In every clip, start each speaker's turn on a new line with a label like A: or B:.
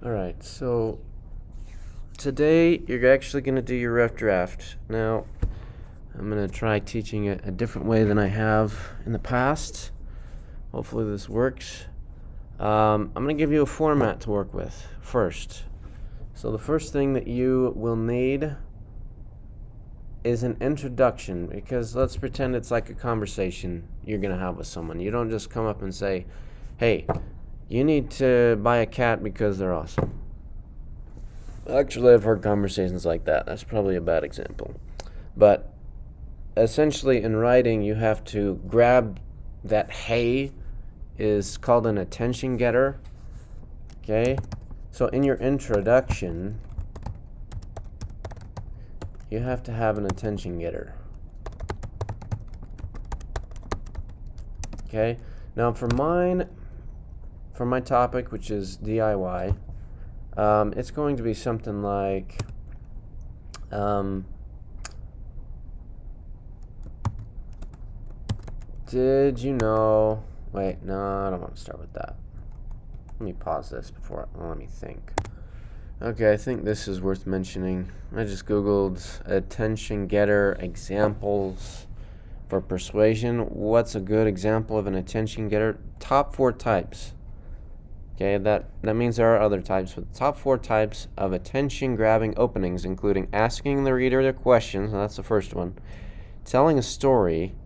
A: Alright, so today you're actually going to do your rough draft. Now, I'm going to try teaching it a different way than I have in the past. Hopefully this works. I'm going to give you a format to work with first. So the first thing that you will need is an introduction, because let's pretend it's like a conversation you're going to have with someone. You don't just come up and say, hey, you need to buy a cat because they're awesome. Actually, I've heard conversations like that. That's probably a bad example. But essentially, in writing, you have to grab that hey is called an attention getter. Okay? So in your introduction, you have to have an attention getter. Okay? Now for my topic, which is DIY, it's going to be something like did you know, wait, no, I don't want to start with that. Let me pause this let me think. Okay, I think this is worth mentioning. I just googled attention getter examples for persuasion. What's a good example of an attention getter? Top 4 types. Okay, that means there are other types, but the top 4 types of attention-grabbing openings, including asking the reader their questions, and that's the first one, telling a story,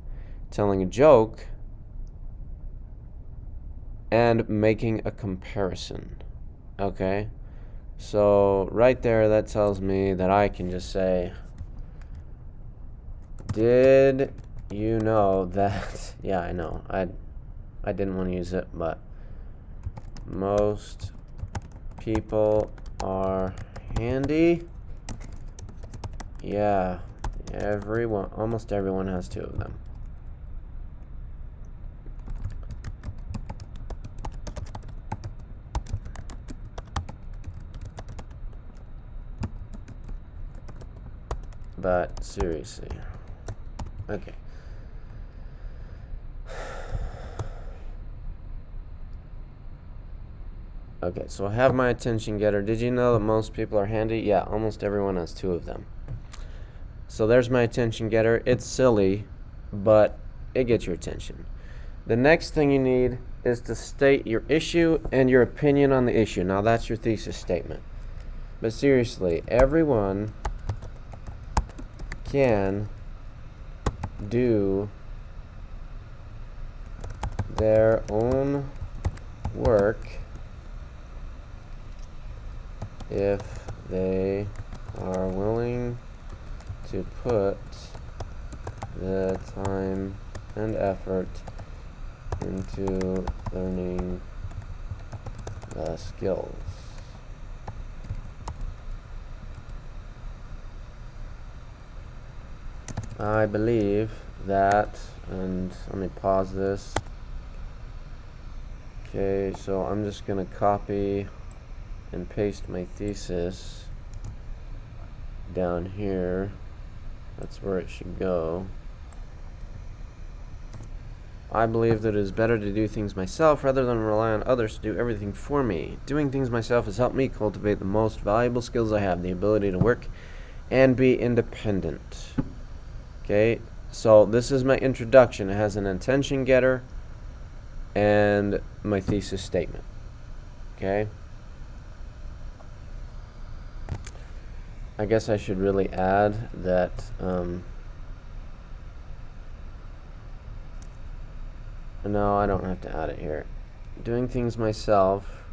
A: telling a joke, and making a comparison. Okay? So right there, that tells me that I can just say, did you know that, yeah, I know, I didn't want to use it, but most people are handy. Yeah, almost everyone has 2 of them. But seriously, okay. Okay, so I have my attention getter. Did you know that most people are handy? Yeah, almost everyone has 2 of them. So there's my attention getter. It's silly, but it gets your attention. The next thing you need is to state your issue and your opinion on the issue. Now that's your thesis statement. But seriously, everyone can do their own work if they are willing to put the time and effort into learning the skills. I believe that, and let me pause this. Okay, so I'm just going to copy and paste my thesis down here. That's where it should go. I believe that it is better to do things myself rather than rely on others to do everything for me. Doing things myself has helped me cultivate the most valuable skills I have, the ability to work and be independent. Okay, so this is my introduction. It has an attention getter and my thesis statement. Okay. I guess I should really add that no, I don't have to add it here. Doing things myself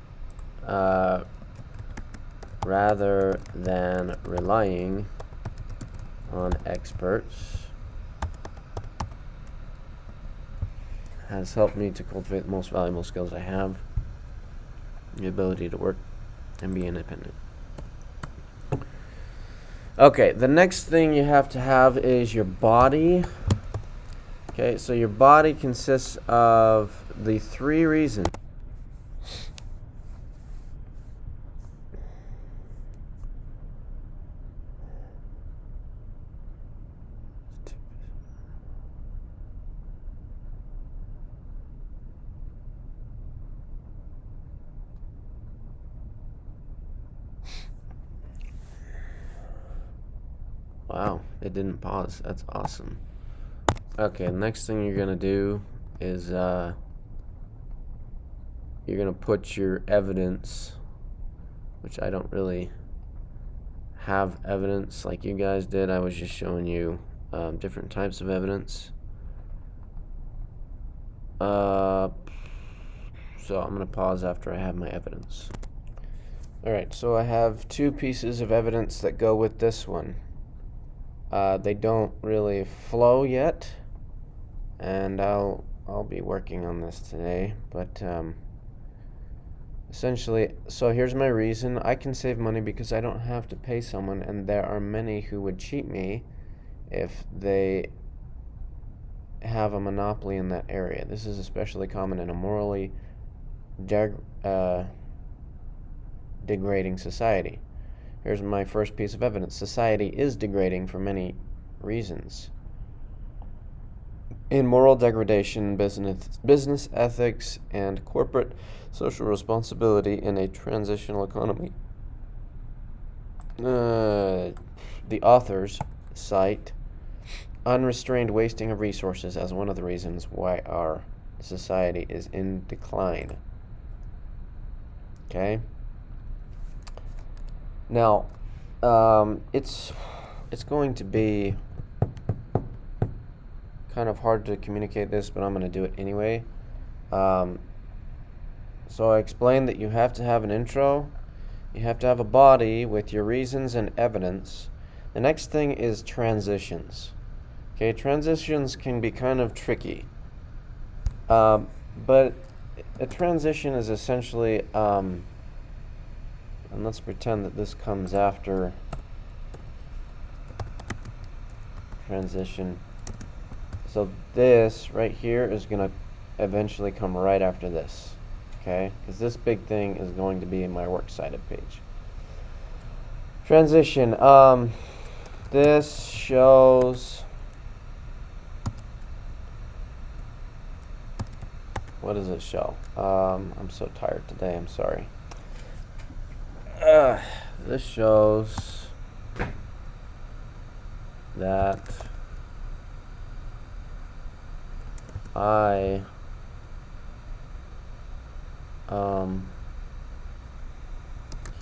A: rather than relying on experts has helped me to cultivate the most valuable skills I have, the ability to work and be independent. Okay, the next thing you have to have is your body. Okay, so your body consists of the 3 reasons. Wow, it didn't pause. That's awesome. Okay, the next thing you're gonna do is you're gonna put your evidence, which I don't really have evidence like you guys did. I was just showing you different types of evidence. So I'm gonna pause after I have my evidence. Alright, so I have two pieces of evidence that go with this one. They don't really flow yet, and I'll be working on this today, but essentially, so here's my reason. I can save money because I don't have to pay someone, and there are many who would cheat me if they have a monopoly in that area. This is especially common in a morally degrading society. Here's my first piece of evidence. Society is degrading for many reasons. In moral degradation, business ethics, and corporate social responsibility in a transitional economy. The authors cite unrestrained wasting of resources as one of the reasons why our society is in decline. Okay? Now, it's going to be kind of hard to communicate this, but I'm going to do it anyway. So I explained that you have to have an intro, you have to have a body with your reasons and evidence. The next thing is transitions. Okay, transitions can be kind of tricky, but a transition is essentially, and let's pretend that this comes after transition. So this right here is going to eventually come right after this, okay? Because this big thing is going to be in my works cited page. Transition. This shows... What does it show? I'm so tired today. I'm sorry. This shows that I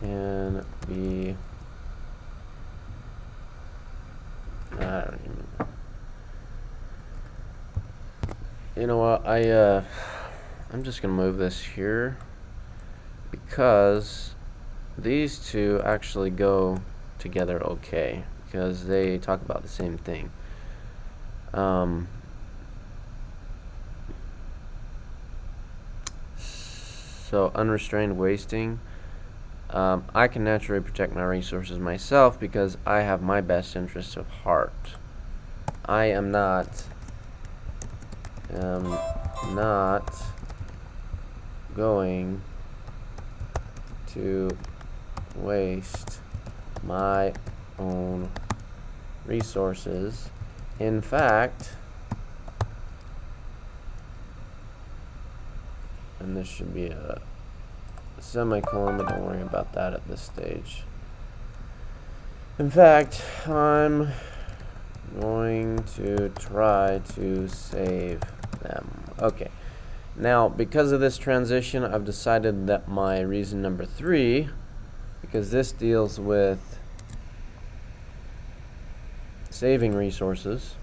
A: can be, I don't even know. You know what, I'm just gonna move this here because these two actually go together okay, because they talk about the same thing. So unrestrained wasting. I can naturally protect my resources myself because I have my best interests at heart. I am not going to waste my own resources. In fact, and this should be a semicolon, but don't worry about that at this stage. In fact, I'm going to try to save them. Okay. Now, because of this transition, I've decided that my reason number 3, because this deals with saving resources,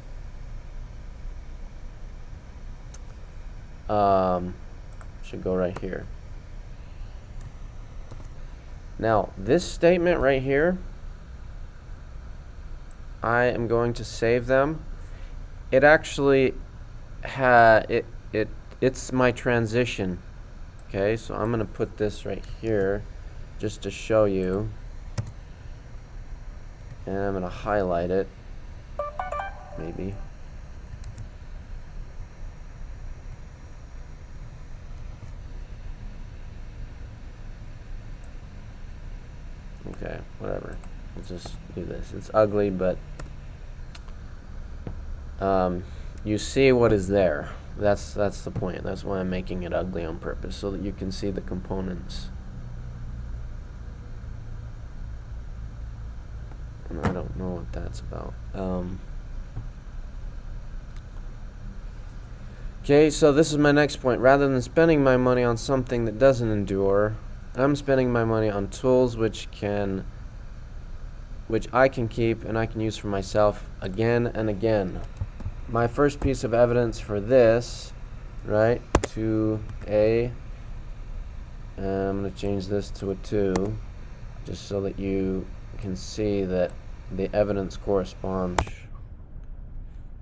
A: should go right here. Now, this statement right here, I am going to save them. It actually it's my transition. Okay, so I'm gonna put this right here just to show you, and I'm gonna highlight it maybe. Okay, whatever. Let's just do this. It's ugly, but you see what is there. That's the point. That's why I'm making it ugly on purpose, so that you can see the components. and I don't know what that's about. Okay, so this is my next point. Rather than spending my money on something that doesn't endure, I'm spending my money on tools which I can keep and I can use for myself again and again. My first piece of evidence for this, right, 2A, and I'm going to change this to a 2, just so that you can see that the evidence corresponds.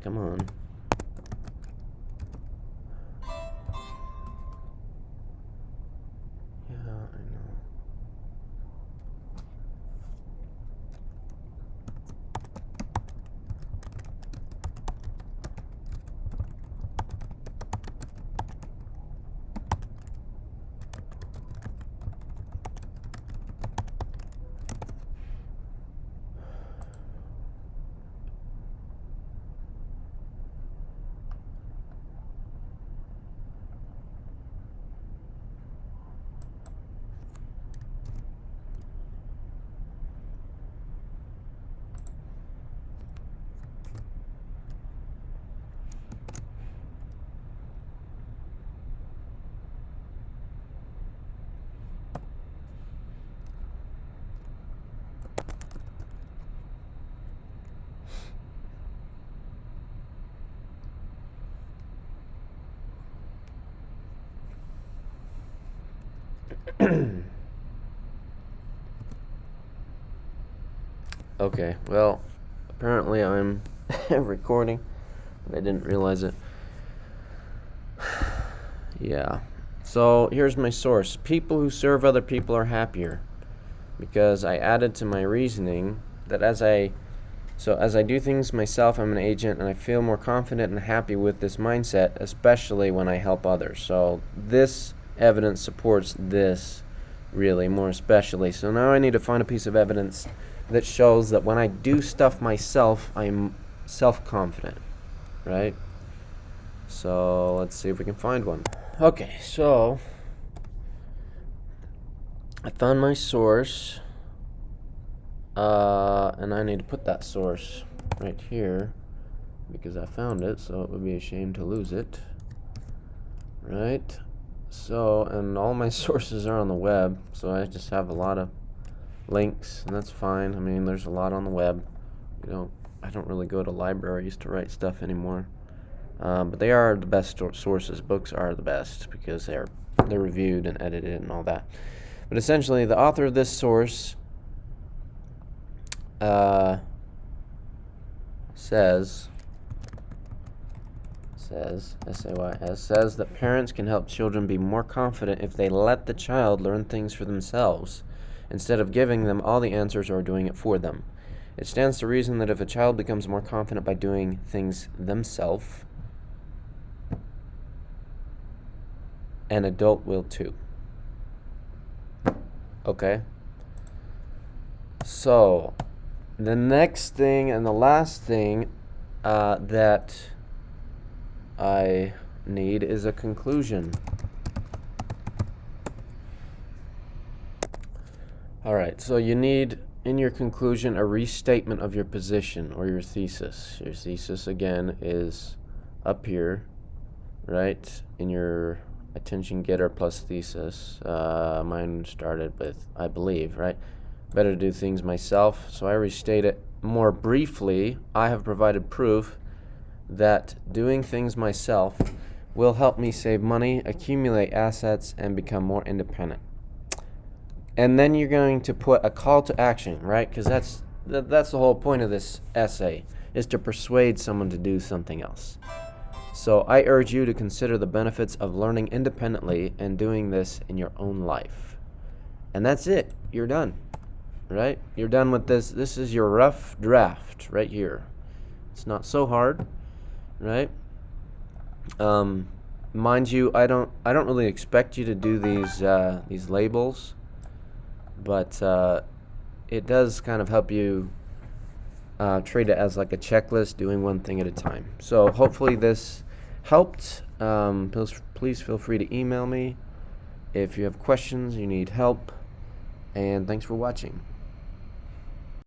A: Come on. Yeah, I know. Okay, well, apparently I'm recording, but I didn't realize it. Yeah. So here's my source. People who serve other people are happier, because I added to my reasoning that as I do things myself, I'm an agent, and I feel more confident and happy with this mindset, especially when I help others. So this evidence supports this, really, more especially. So now I need to find a piece of evidence that shows that when I do stuff myself, I'm self-confident, right? So let's see if we can find one. Okay, so I found my source, and I need to put that source right here because I found it, so it would be a shame to lose it, right? So, and all my sources are on the web, so I just have a lot of links, and that's fine. I mean, there's a lot on the web. I don't really go to libraries to write stuff anymore, but they are the best sources. Books are the best because they're reviewed and edited and all that. But essentially, the author of this source says S-A-Y-S, says that parents can help children be more confident if they let the child learn things for themselves, instead of giving them all the answers or doing it for them. It stands to reason that if a child becomes more confident by doing things themselves, an adult will too. Okay? So, the next thing and the last thing that I need is a conclusion. Alright, so you need, in your conclusion, a restatement of your position or your thesis. Your thesis, again, is up here, right, in your attention getter plus thesis. Mine started with, I believe, right? Better to do things myself. So I restate it more briefly. I have provided proof that doing things myself will help me save money, accumulate assets, and become more independent. And then you're going to put a call to action, right? Because that's the whole point of this essay, is to persuade someone to do something else. So I urge you to consider the benefits of learning independently and doing this in your own life. And that's it. You're done, right? You're done with this. This is your rough draft right here. It's not so hard, right? Mind you, I don't really expect you to do these labels, but it does kind of help you treat it as like a checklist, doing one thing at a time. So hopefully this helped. Please feel free to email me if you have questions, you need help, and thanks for watching.